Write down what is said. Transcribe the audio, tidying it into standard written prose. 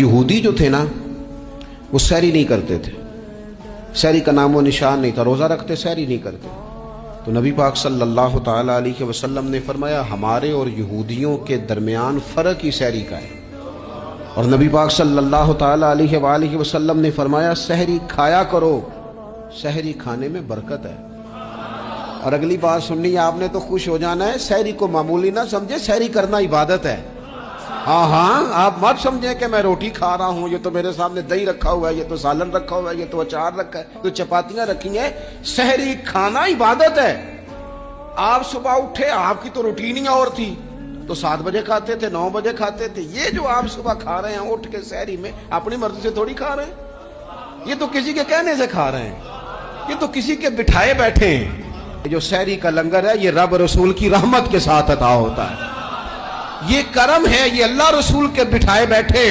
یہودی جو تھے نا وہ سحری نہیں کرتے تھے، سحری کا نام و نشان نہیں تھا، روزہ رکھتے سحری نہیں کرتے۔ تو نبی پاک صلی اللہ تعالی علیہ وسلم نے فرمایا ہمارے اور یہودیوں کے درمیان فرق ہی سحری کا ہے، اور نبی پاک صلی اللہ تعالی علیہ وآلہ وسلم نے فرمایا سحری کھایا کرو، سحری کھانے میں برکت ہے۔ اور اگلی بات سننی آپ نے تو خوش ہو جانا ہے، سحری کو معمولی نہ سمجھے، سحری کرنا عبادت ہے۔ ہاں آپ مت سمجھیں کہ میں روٹی کھا رہا ہوں، یہ تو میرے سامنے دہی رکھا ہوا ہے، یہ تو سالن رکھا ہوا ہے، یہ تو اچار رکھا ہے، تو چپاتیاں رکھی ہیں۔ سحری کھانا عبادت ہے۔ آپ صبح اٹھے، آپ کی تو روٹین ہی اور تھی، تو 7 بجے کھاتے تھے، 9 بجے کھاتے تھے۔ یہ جو آپ صبح کھا رہے ہیں اٹھ کے سحری میں، اپنی مرضی سے تھوڑی کھا رہے ہیں، یہ تو کسی کے کہنے سے کھا رہے ہیں، یہ تو کسی کے بٹھائے بیٹھے ہیں۔ جو سحری کا لنگر ہے یہ رب رسول کی رحمت کے ساتھ عطا ہوتا ہے، یہ کرم ہے، یہ اللہ رسول کے بٹھائے بیٹھے